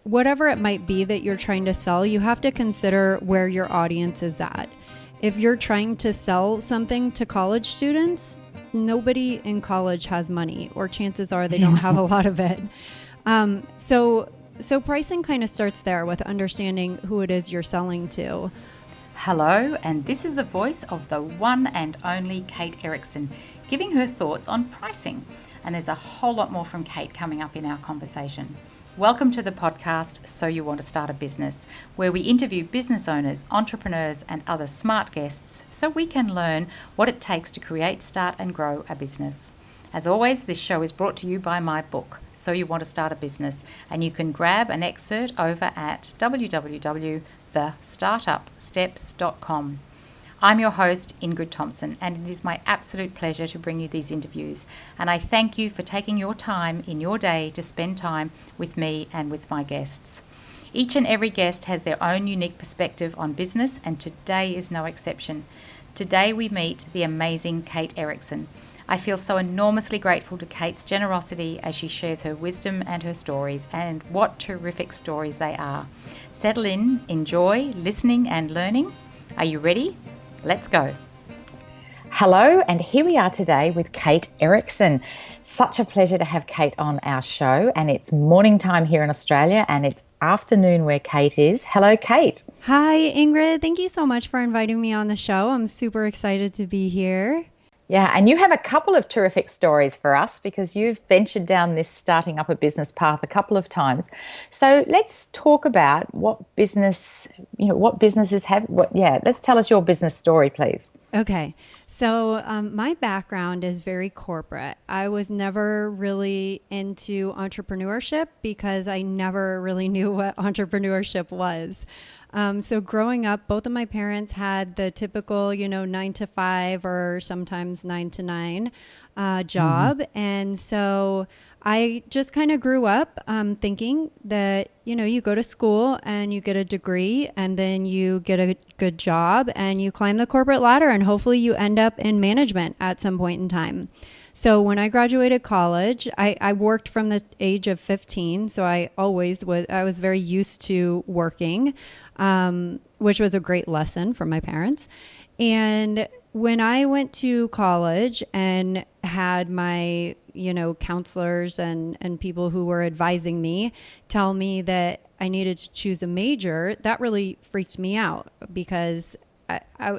whatever it might be that you're trying to sell, you have to consider where your audience is at. If you're trying to sell something to college students, nobody in college has money, or chances are they don't have a lot of it. So pricing kind of starts there with understanding who it is you're selling to. Hello, and this is the voice of the one and only Kate Erickson, giving her thoughts on pricing. And there's a whole lot more from Kate coming up in our conversation. Welcome to the podcast, So You Want to Start a Business, where we interview business owners, entrepreneurs, and other smart guests so we can learn what it takes to create, start, and grow a business. As always, this show is brought to you by my book, So You Want to Start a Business, and you can grab an excerpt over at www.thestartupsteps.com. I'm your host, Ingrid Thompson, and it is my absolute pleasure to bring you these interviews. And I thank you for taking your time in your day to spend time with me and with my guests. Each and every guest has their own unique perspective on business, and today is no exception. Today we meet the amazing Kate Erickson. I feel so enormously grateful to Kate's generosity as she shares her wisdom and her stories, and what terrific stories they are. Settle in, enjoy listening and learning. Are you ready? Let's go. Hello, and here we are today with Kate Erickson. Such a pleasure to have Kate on our show, and it's morning time here in Australia and it's afternoon where Kate is. Hello, Kate. Hi, Ingrid. Thank you so much for inviting me on the show. I'm super excited to be here. Yeah, and you have a couple of terrific stories for us because you've ventured down this starting up a business path a couple of times. So let's talk about what businesses have. Let's tell us your business story, please. Okay. So my background is very corporate. I was never really into entrepreneurship because I never really knew what entrepreneurship was. So growing up, both of my parents had the typical, 9 to 5 or sometimes 9 to 9 job. Mm-hmm. And so I just kind of grew up thinking that, you go to school and you get a degree and then you get a good job and you climb the corporate ladder and hopefully you end up in management at some point in time. So when I graduated college, I worked from the age of 15. So I was very used to working, which was a great lesson from my parents. And when I went to college and had my, counselors and people who were advising me tell me that I needed to choose a major, that really freaked me out because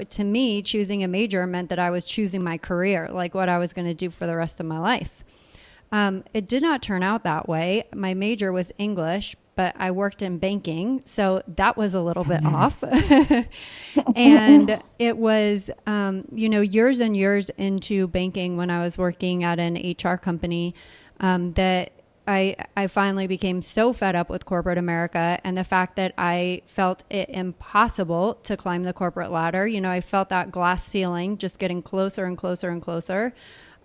to me, choosing a major meant that I was choosing my career, like what I was going to do for the rest of my life. It did not turn out that way. My major was English, but I worked in banking, so that was a little bit off. And it was, years and years into banking when I was working at an HR company that I finally became so fed up with corporate America and the fact that I felt it impossible to climb the corporate ladder. I felt that glass ceiling just getting closer and closer and closer.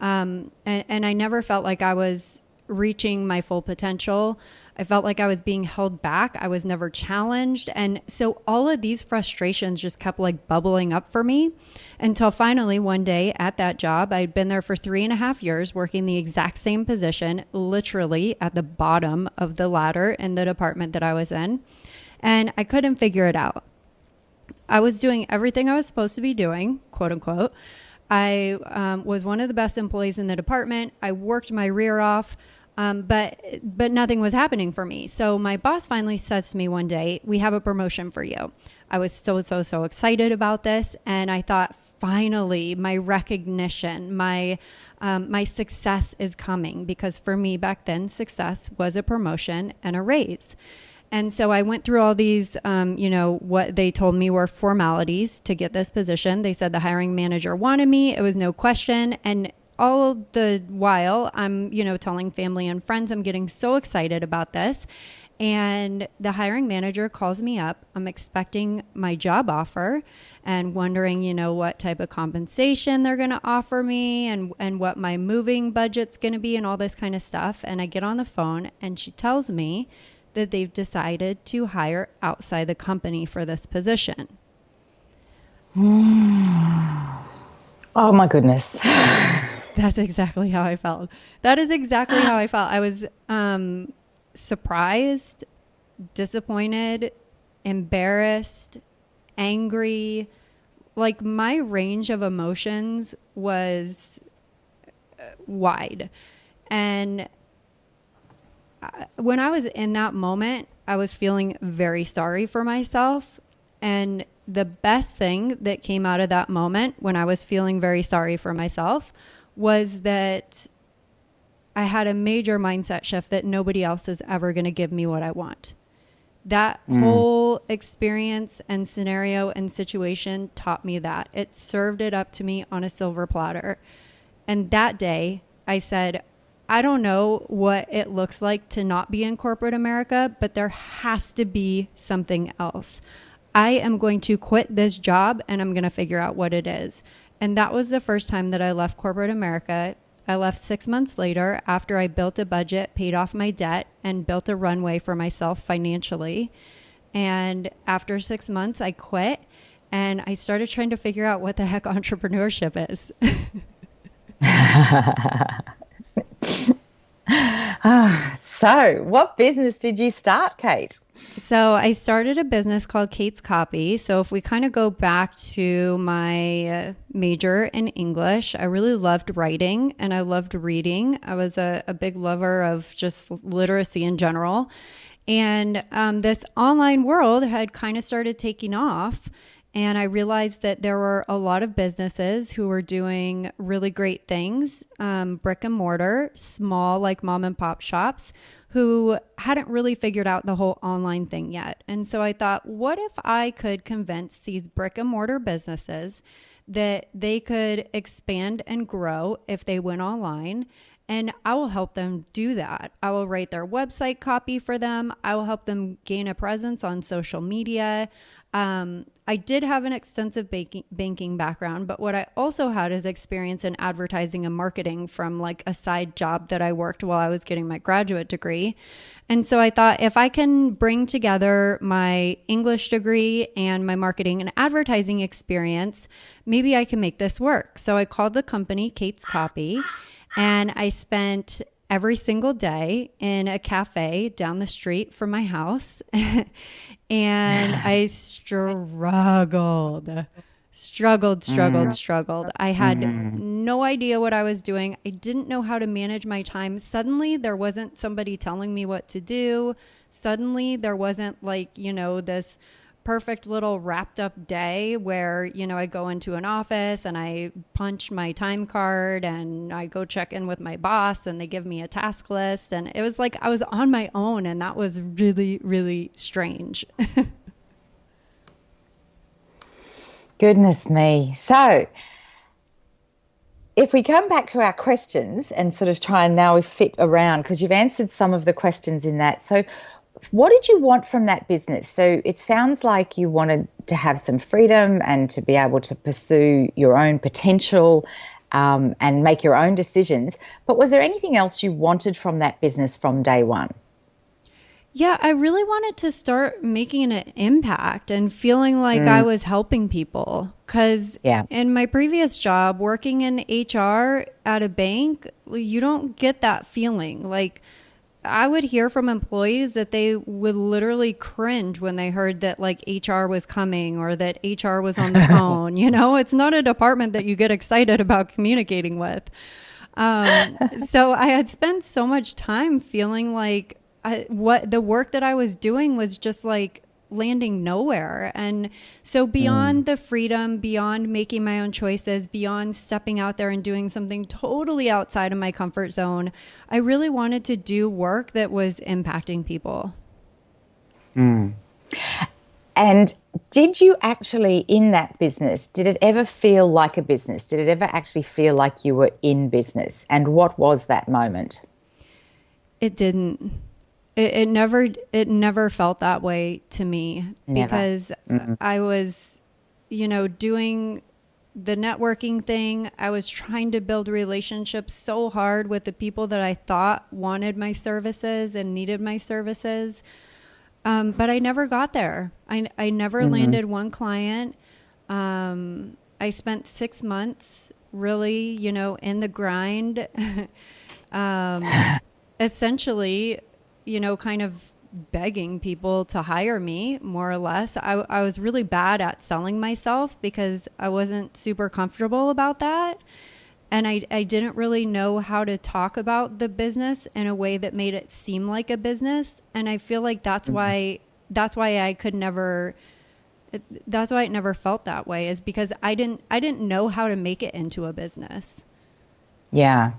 And I never felt like I was reaching my full potential. I felt like I was being held back. I was never challenged. And so all of these frustrations just kept bubbling up for me until finally one day at that job, I'd been there for 3.5 years working the exact same position, literally at the bottom of the ladder in the department that I was in. And I couldn't figure it out. I was doing everything I was supposed to be doing, quote unquote. I was one of the best employees in the department. I worked my rear off. But nothing was happening for me. So my boss finally says to me one day, "We have a promotion for you." I was so excited about this. And I thought, finally, my recognition, my success is coming. Because for me back then, success was a promotion and a raise. And so I went through all these, what they told me were formalities to get this position. They said the hiring manager wanted me. It was no question. And all the while, I'm, telling family and friends, I'm getting so excited about this. And the hiring manager calls me up. I'm expecting my job offer and wondering, what type of compensation they're going to offer me and what my moving budget's going to be and all this kind of stuff. And I get on the phone and she tells me that they've decided to hire outside the company for this position. Oh, my goodness. That's exactly how I felt. That is exactly how I felt. I was surprised, disappointed, embarrassed, angry. Like my range of emotions was wide. And when I was in that moment, I was feeling very sorry for myself. And the best thing that came out of that moment when I was feeling very sorry for myself was that I had a major mindset shift that nobody else is ever going to give me what I want. That whole experience and scenario and situation taught me that. It served it up to me on a silver platter. And that day I said, I don't know what it looks like to not be in corporate America, but there has to be something else. I am going to quit this job and I'm going to figure out what it is. And that was the first time that I left corporate America. I left 6 months later after I built a budget, paid off my debt, and built a runway for myself financially. And after 6 months, I quit and I started trying to figure out what the heck entrepreneurship is. So what business did you start, Kate? So I started a business called Kate's Copy. So if we kind of go back to my major in English, I really loved writing and I loved reading. I was a big lover of just literacy in general. And this online world had kind of started taking off. And I realized that there were a lot of businesses who were doing really great things, brick and mortar, small like mom and pop shops, who hadn't really figured out the whole online thing yet. And so I thought, what if I could convince these brick and mortar businesses that they could expand and grow if they went online? And I will help them do that. I will write their website copy for them. I will help them gain a presence on social media. I did have an extensive banking background, but what I also had is experience in advertising and marketing from like a side job that I worked while I was getting my graduate degree. And so I thought if I can bring together my English degree and my marketing and advertising experience, maybe I can make this work. So I called the company Kate's Copy. And I spent every single day in a cafe down the street from my house. And I struggled. I had no idea what I was doing. I didn't know how to manage my time. Suddenly there wasn't somebody telling me what to do. Suddenly there wasn't like, this perfect little wrapped up day where, I go into an office and I punch my time card and I go check in with my boss and they give me a task list. And it was like I was on my own, and that was really, really strange. Goodness me. So if we come back to our questions and sort of try and now fit around, because you've answered some of the questions in that. So what did you want from that business? So it sounds like you wanted to have some freedom and to be able to pursue your own potential and make your own decisions. But was there anything else you wanted from that business from day one? Yeah, I really wanted to start making an impact and feeling like I was helping people. Because in my previous job, working in HR at a bank, you don't get that feeling. Like, I would hear from employees that they would literally cringe when they heard that like HR was coming or that HR was on the phone. It's not a department that you get excited about communicating with. So I had spent so much time feeling like what the work that I was doing was just like landing nowhere. And so beyond the freedom, beyond making my own choices, beyond stepping out there and doing something totally outside of my comfort zone, I really wanted to do work that was impacting people. And did you actually, in that business, did it ever feel like a business? Did it ever actually feel like you were in business? And what was that moment? It didn't. It never felt that way to me. Never. Because I was, doing the networking thing. I was trying to build relationships so hard with the people that I thought wanted my services and needed my services. But I never got there. I never landed one client. I spent 6 months really, in the grind, essentially, kind of begging people to hire me, more or less. I was really bad at selling myself because I wasn't super comfortable about that. And I didn't really know how to talk about the business in a way that made it seem like a business. And I feel like that's why I could never, that's why it never felt that way, is because I didn't know how to make it into a business. Yeah.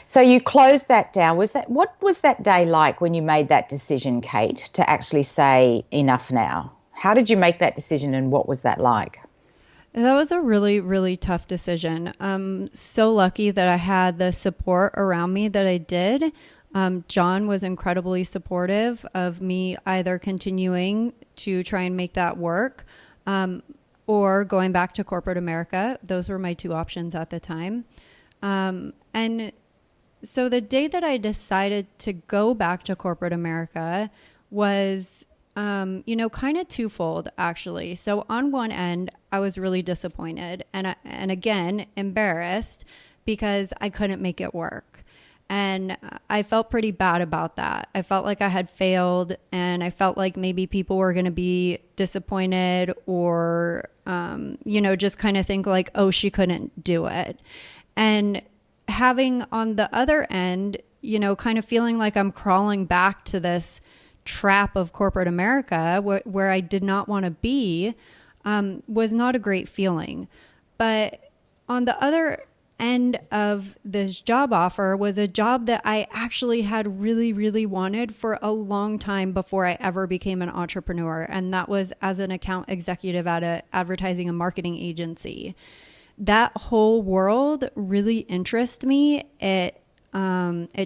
So you closed that down. What was that day like when you made that decision, Kate, to actually say enough now? How did you make that decision, and what was that like? That was a really, really tough decision. I'm so lucky that I had the support around me that I did. John was incredibly supportive of me either continuing to try and make that work or going back to corporate America. Those were my two options at the time. And so the day that I decided to go back to corporate America was, kind of twofold, actually. So on one end, I was really disappointed and again, embarrassed because I couldn't make it work. And I felt pretty bad about that. I felt like I had failed, and I felt like maybe people were going to be disappointed or, just kind of think like, oh, she couldn't do it. And having on the other end, kind of feeling like I'm crawling back to this trap of corporate America where I did not want to be, was not a great feeling. But on the other end of this job offer was a job that I actually had really, really wanted for a long time before I ever became an entrepreneur. And that was as an account executive at an advertising and marketing agency. That whole world really interested me. It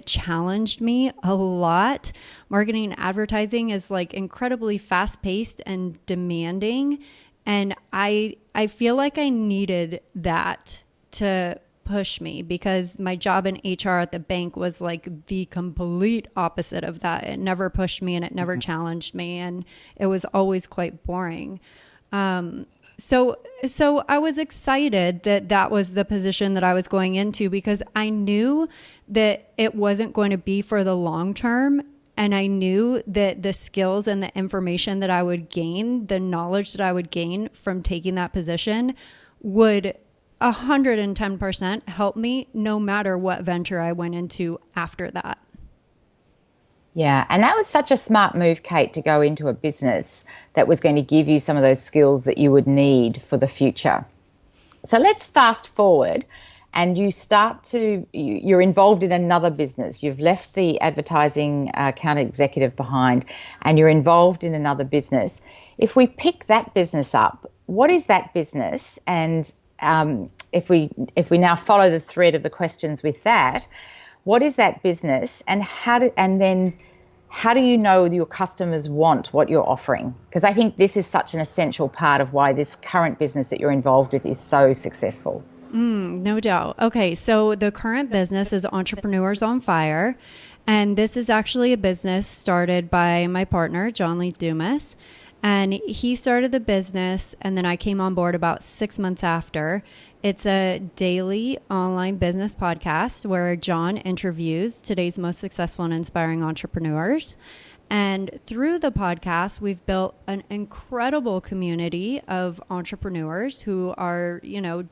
challenged me a lot. Marketing and advertising is like incredibly fast paced and demanding. And I feel like I needed that to push me, because my job in HR at the bank was like the complete opposite of that. It never pushed me and it never challenged me, and it was always quite boring. So I was excited that was the position that I was going into, because I knew that it wasn't going to be for the long term. And I knew that the skills and the information that I would gain, the knowledge that I would gain from taking that position would 110% help me no matter what venture I went into after that. Yeah, and that was such a smart move, Kate, to go into a business that was going to give you some of those skills that you would need for the future. So let's fast forward, and you're involved in another business. You've left the advertising account executive behind, and you're involved in another business. If we pick that business up, what is that business? And if we now follow the thread of the questions with that, what is that business, and how do you know your customers want what you're offering? Because I think this is such an essential part of why this current business that you're involved with is so successful. No doubt. Okay, so the current business is EOFire, and this is actually a business started by my partner, John Lee Dumas. And he started the business, and then I came on board about 6 months after. It's a daily online business podcast where John interviews today's most successful and inspiring entrepreneurs. And through the podcast, we've built an incredible community of entrepreneurs who are,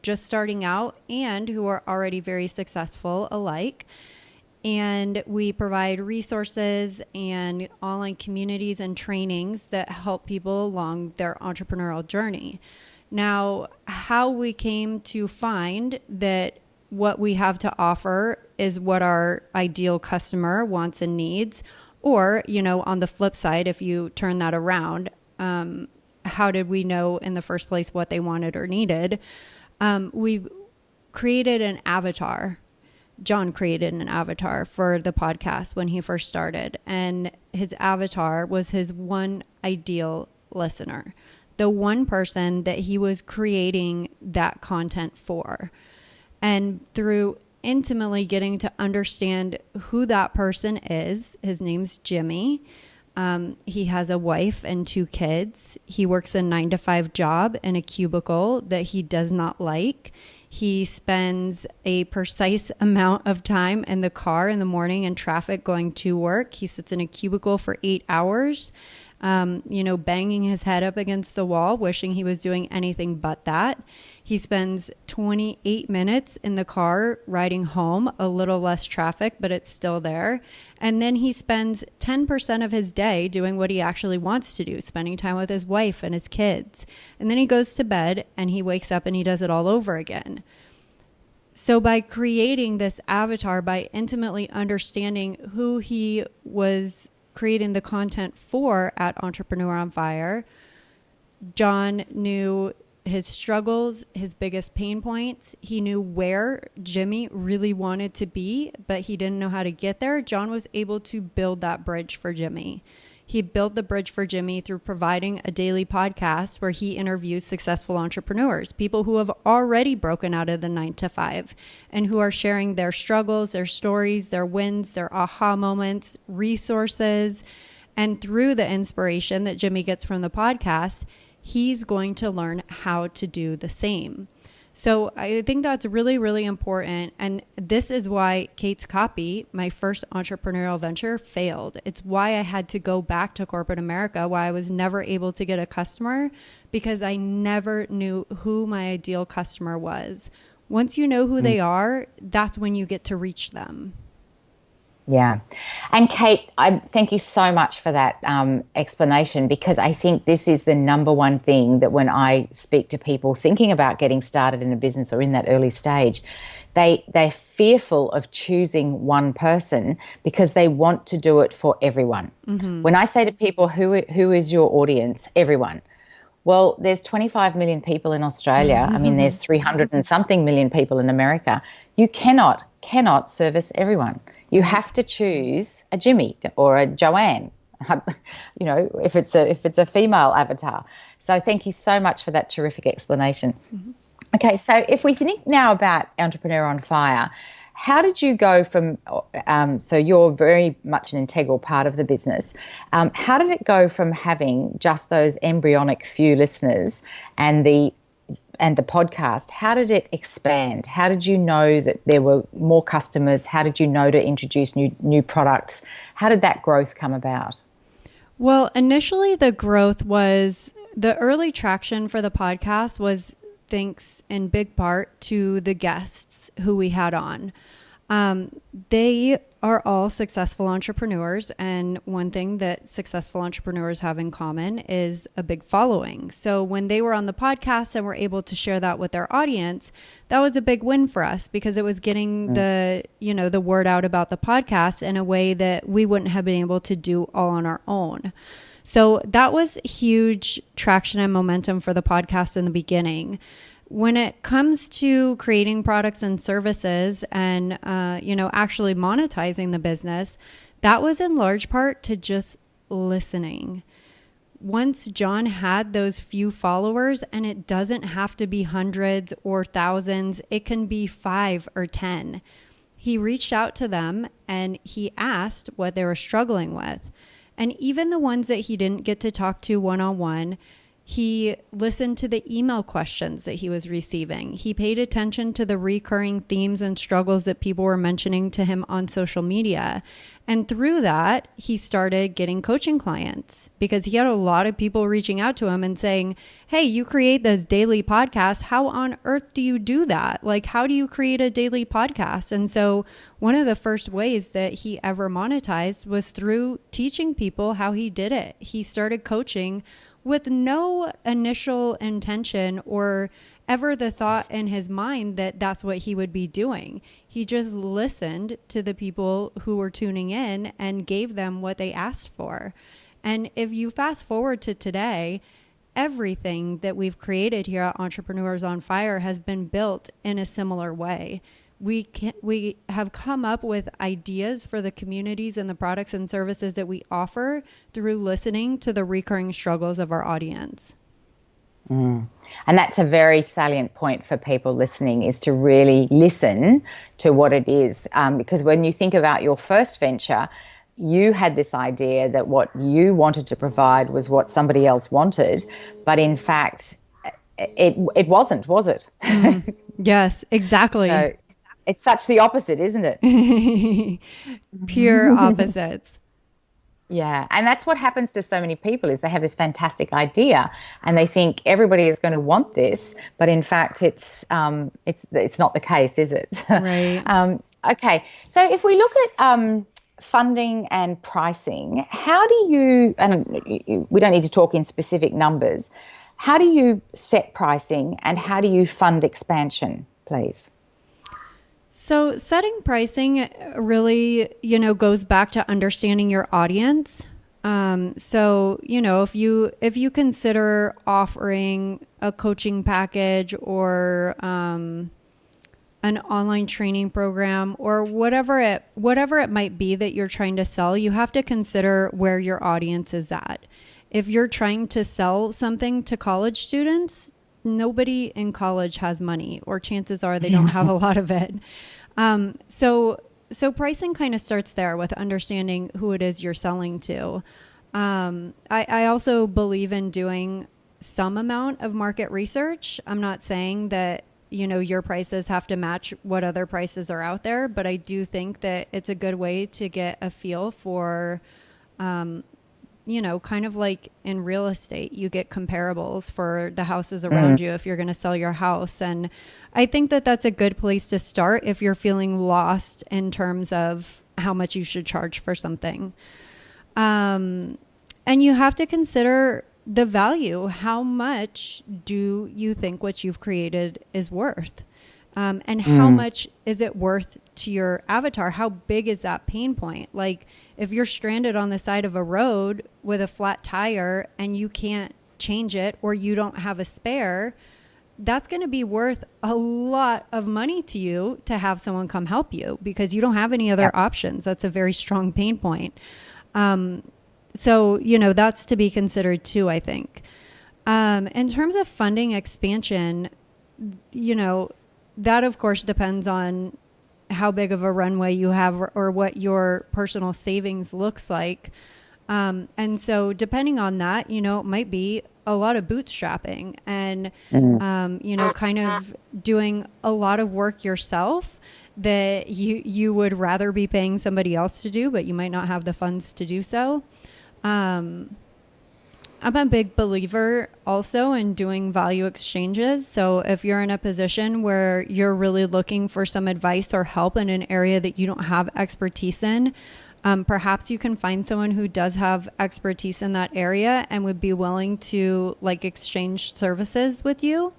just starting out and who are already very successful alike. And we provide resources and online communities and trainings that help people along their entrepreneurial journey. Now, how we came to find that what we have to offer is what our ideal customer wants and needs, or, on the flip side, if you turn that around, how did we know in the first place what they wanted or needed? We created an avatar. John created an avatar for the podcast when he first started, and his avatar was his one ideal listener, the one person that he was creating that content for. And through intimately getting to understand who that person is, his name's Jimmy. He has a wife and 2 kids. He works a 9-to-5 job in a cubicle that he does not like. He spends a precise amount of time in the car in the morning in traffic going to work. He sits in a cubicle for 8 hours, banging his head up against the wall, wishing he was doing anything but that. He spends 28 minutes in the car riding home, a little less traffic, but it's still there. And then he spends 10% of his day doing what he actually wants to do, spending time with his wife and his kids. And then he goes to bed and he wakes up and he does it all over again. So by creating this avatar, by intimately understanding who he was creating the content for at Entrepreneur on Fire, John knew his struggles, his biggest pain points. He knew where Jimmy really wanted to be, but he didn't know how to get there. John was able to build that bridge for Jimmy. He built the bridge for Jimmy through providing a daily podcast where he interviews successful entrepreneurs, people who have already broken out of the 9-to-5 and who are sharing their struggles, their stories, their wins, their aha moments, resources. And through the inspiration that Jimmy gets from the podcast, he's going to learn how to do the same. So I think that's really, really important. And this is why Kate's Copy, my first entrepreneurial venture, failed. It's why I had to go back to corporate America, why I was never able to get a customer, because I never knew who my ideal customer was. Once you know who they are, that's when you get to reach them. Yeah. And Kate, I thank you so much for that explanation, because I think this is the number one thing that when I speak to people thinking about getting started in a business or in that early stage, they're fearful of choosing one person because they want to do it for everyone. Mm-hmm. When I say to people, who is your audience? Everyone. Well, there's 25 million people in Australia. Mm-hmm. I mean, there's 300 and something million people in America. You cannot service everyone. You have to choose a Jimmy or a Joanne, if it's a female avatar. So thank you so much for that terrific explanation. Mm-hmm. Okay, so if we think now about Entrepreneur on Fire, how did you go from, so you're very much an integral part of the business. How did it go from having just those embryonic few listeners and the podcast? How did it expand? How did you know that there were more customers? How did you know to introduce new products? How did that growth come about? Well, initially the early traction for the podcast was thanks in big part to the guests who we had on. They are all successful entrepreneurs, and one thing that successful entrepreneurs have in common is a big following. So when they were on the podcast and were able to share that with their audience, that was a big win for us, because it was getting the word out about the podcast in a way that we wouldn't have been able to do all on our own. So that was huge traction and momentum for the podcast in the beginning. When it comes to creating products and services and, actually monetizing the business, that was in large part to just listening. Once John had those few followers, and it doesn't have to be hundreds or thousands, it can be 5 or 10. He reached out to them and he asked what they were struggling with. And even the ones that he didn't get to talk to one-on-one, he listened to the email questions that he was receiving. He paid attention to the recurring themes and struggles that people were mentioning to him on social media. And through that, he started getting coaching clients, because he had a lot of people reaching out to him and saying, hey, you create this daily podcast. How on earth do you do that? Like, how do you create a daily podcast? And so one of the first ways that he ever monetized was through teaching people how he did it. He started coaching with no initial intention or ever the thought in his mind that that's what he would be doing. He just listened to the people who were tuning in and gave them what they asked for. And if you fast forward to today, everything that we've created here at Entrepreneurs on Fire has been built in a similar way. We have come up with ideas for the communities and the products and services that we offer through listening to the recurring struggles of our audience. And that's a very salient point for people listening, is to really listen to what it is. Because when you think about your first venture, you had this idea that what you wanted to provide was what somebody else wanted, but in fact, it wasn't, was it? Yes, exactly. So it's such the opposite, isn't it? Pure opposites. Yeah, and that's what happens to so many people is they have this fantastic idea and they think everybody is going to want this, but in fact it's not the case, is it? Right. Okay, so if we look at funding and pricing, how do you, and we don't need to talk in specific numbers, how do you set pricing and how do you fund expansion, please? So setting pricing really, goes back to understanding your audience. So, if you consider offering a coaching package or an online training program or whatever it might be that you're trying to sell, you have to consider where your audience is at. If you're trying to sell something to college students, nobody in college has money, or chances are they don't have a lot of it. So pricing kind of starts there with understanding who it is you're selling to. I also believe in doing some amount of market research. I'm not saying that, your prices have to match what other prices are out there, but I do think that it's a good way to get a feel for, kind of like in real estate, you get comparables for the houses around you if you're going to sell your house. And I think that that's a good place to start if you're feeling lost in terms of how much you should charge for something. And you have to consider the value. How much do you think what you've created is worth? And how much is it worth to your avatar? How big is that pain point? Like if you're stranded on the side of a road with a flat tire and you can't change it or you don't have a spare, that's going to be worth a lot of money to you to have someone come help you because you don't have any other options. That's a very strong pain point. So, that's to be considered too, I think. In terms of funding expansion, that of course depends on how big of a runway you have or what your personal savings looks like. And so depending on that, it might be a lot of bootstrapping and, kind of doing a lot of work yourself that you would rather be paying somebody else to do, but you might not have the funds to do so. I'm a big believer also in doing value exchanges. So if you're in a position where you're really looking for some advice or help in an area that you don't have expertise in, perhaps you can find someone who does have expertise in that area and would be willing to exchange services with you.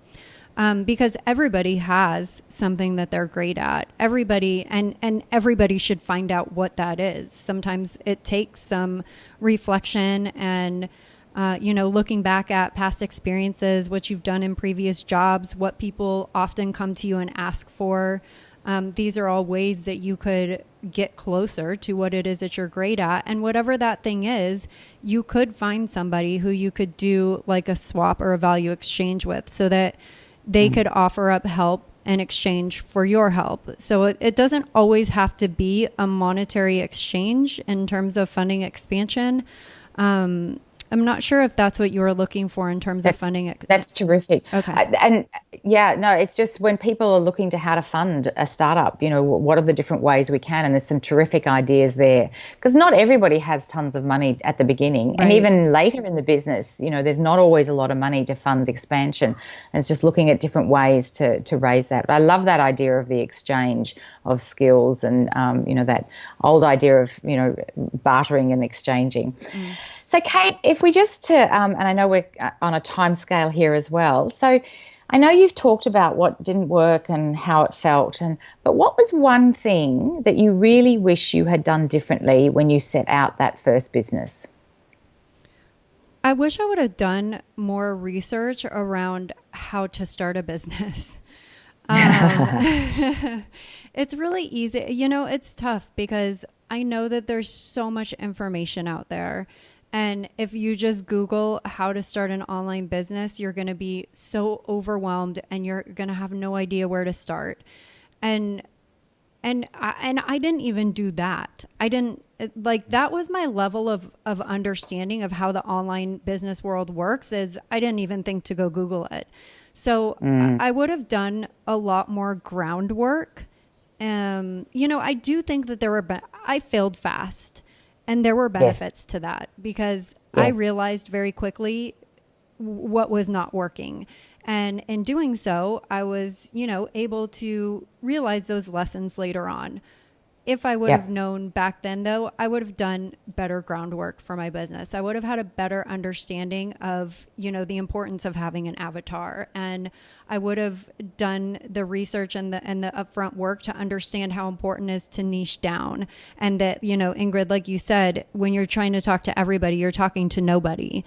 Because everybody has something that they're great at. Everybody and everybody should find out what that is. Sometimes it takes some reflection and looking back at past experiences, what you've done in previous jobs, what people often come to you and ask for. These are all ways that you could get closer to what it is that you're great at. And whatever that thing is, you could find somebody who you could do like a swap or a value exchange with so that they could offer up help in exchange for your help. So it doesn't always have to be a monetary exchange in terms of funding expansion. I'm not sure if that's what you were looking for in terms of funding it. That's terrific. Okay. It's just when people are looking to how to fund a startup, what are the different ways we can? And there's some terrific ideas there because not everybody has tons of money at the beginning. Right. And even later in the business, there's not always a lot of money to fund expansion. And it's just looking at different ways to raise that. But I love that idea of the exchange of skills and, that old idea of, bartering and exchanging. So, Kate, if we just and I know we're on a time scale here as well. So I know you've talked about what didn't work and how it felt, but what was one thing that you really wish you had done differently when you set out that first business? I wish I would have done more research around how to start a business. It's really easy. It's tough because I know that there's so much information out there. And if you just Google how to start an online business, you're going to be so overwhelmed and you're going to have no idea where to start. And I didn't even do that. I didn't like that was my level of understanding of how the online business world works. Is I didn't even think to go Google it. So I would have done a lot more groundwork. I do think that I failed fast, and there were benefits to that, because I realized very quickly what was not working. And in doing so, I was, able to realize those lessons later on. If I would have known back then, though, I would have done better groundwork for my business. I would have had a better understanding of, the importance of having an avatar. And I would have done the research and the upfront work to understand how important it is to niche down. And that, Ingrid, like you said, when you're trying to talk to everybody, you're talking to nobody.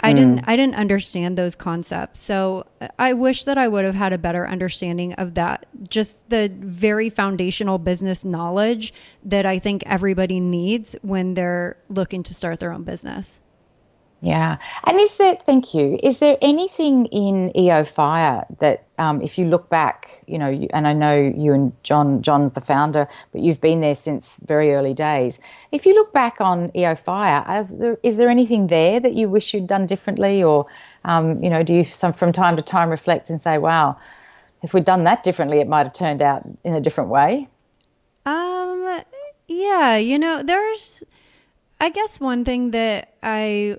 I didn't understand those concepts. So I wish that I would have had a better understanding of that, just the very foundational business knowledge that I think everybody needs when they're looking to start their own business. Yeah. And is there anything in EOFire that if you look back, and I know you and John's the founder, but you've been there since very early days. If you look back on EOFire, is there anything there that you wish you'd done differently, or, do you from time to time reflect and say, wow, if we'd done that differently, it might have turned out in a different way? Yeah, there's... I guess one thing that I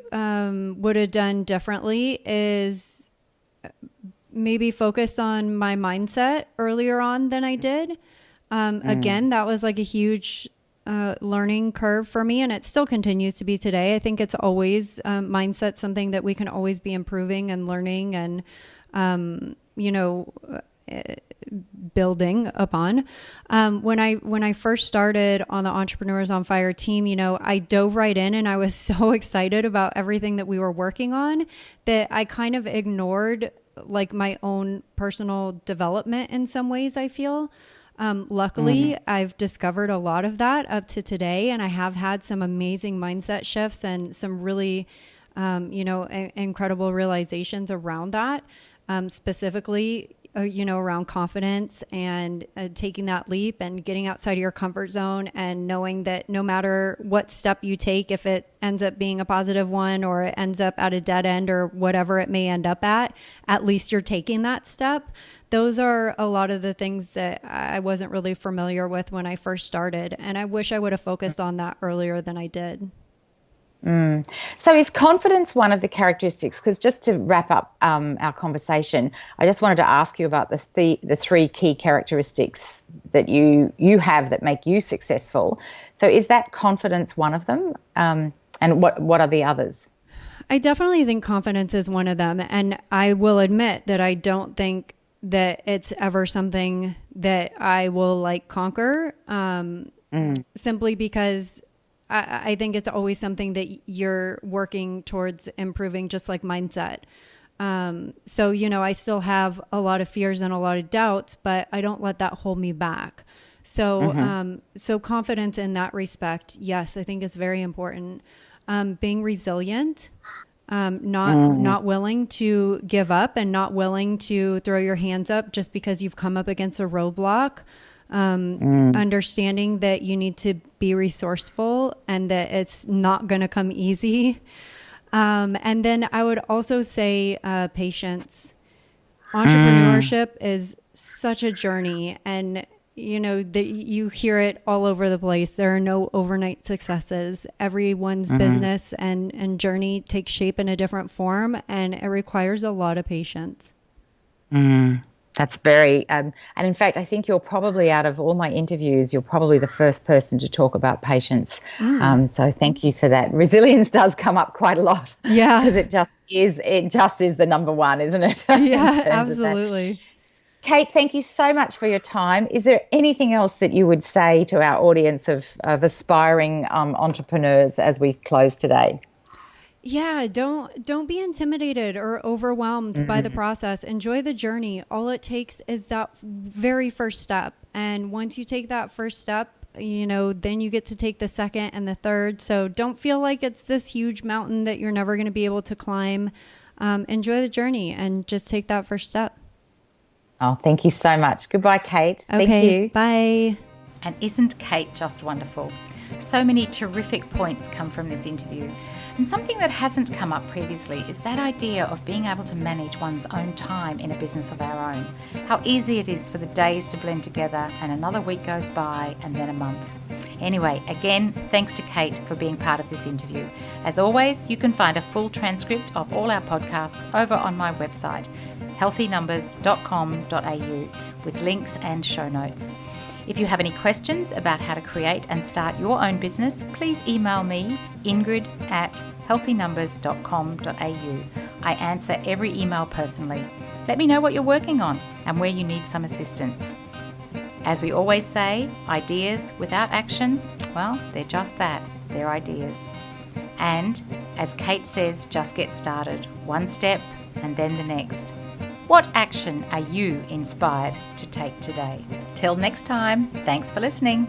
would have done differently is maybe focus on my mindset earlier on than I did. Again, that was like a huge learning curve for me, and it still continues to be today. I think it's always mindset, something that we can always be improving and learning and, building upon. When I first started on the Entrepreneurs on Fire team, I dove right in, and I was so excited about everything that we were working on that I kind of ignored like my own personal development in some ways, I feel. Luckily, I've discovered a lot of that up to today, and I have had some amazing mindset shifts and some really, incredible realizations around that, specifically around confidence and taking that leap and getting outside of your comfort zone, and knowing that no matter what step you take, if it ends up being a positive one or it ends up at a dead end or whatever it may end up at least you're taking that step. Those are a lot of the things that I wasn't really familiar with when I first started. And I wish I would have focused on that earlier than I did. So is confidence one of the characteristics? Because just to wrap up our conversation, I just wanted to ask you about the three key characteristics that you have that make you successful. So is that confidence one of them? And what are the others? I definitely think confidence is one of them. And I will admit that I don't think that it's ever something that I will conquer, simply because I think it's always something that you're working towards improving, just like mindset. So, I still have a lot of fears and a lot of doubts, but I don't let that hold me back. So, so confidence in that respect, yes, I think is very important. Being resilient, not willing to give up and not willing to throw your hands up just because you've come up against a roadblock. Understanding that you need to be resourceful and that it's not going to come easy. And then I would also say patience. Entrepreneurship is such a journey, and you hear it all over the place. There are no overnight successes. Everyone's business and journey takes shape in a different form, and it requires a lot of patience. That's very, and in fact, I think you're probably, out of all my interviews, you're probably the first person to talk about patience. So thank you for that. Resilience does come up quite a lot. Yeah. Because it just is the number one, isn't it? Yeah, absolutely. Kate, thank you so much for your time. Is there anything else that you would say to our audience of aspiring entrepreneurs as we close today? Yeah, don't be intimidated or overwhelmed by the process. Enjoy the journey. All it takes is that very first step. And once you take that first step, then you get to take the second and the third. So don't feel like it's this huge mountain that you're never going to be able to climb. Enjoy the journey and just take that first step. Oh, thank you so much. Goodbye, Kate. Okay, thank you. Bye. And isn't Kate just wonderful? So many terrific points come from this interview. And something that hasn't come up previously is that idea of being able to manage one's own time in a business of our own. How easy it is for the days to blend together and another week goes by and then a month. Anyway, again, thanks to Kate for being part of this interview. As always, you can find a full transcript of all our podcasts over on my website, healthynumbers.com.au, with links and show notes. If you have any questions about how to create and start your own business, please email me, ingrid@healthynumbers.com.au. I answer every email personally. Let me know what you're working on and where you need some assistance. As we always say, ideas without action, well, they're just that, they're ideas. And as Kate says, just get started, one step and then the next. What action are you inspired to take today? Till next time, thanks for listening.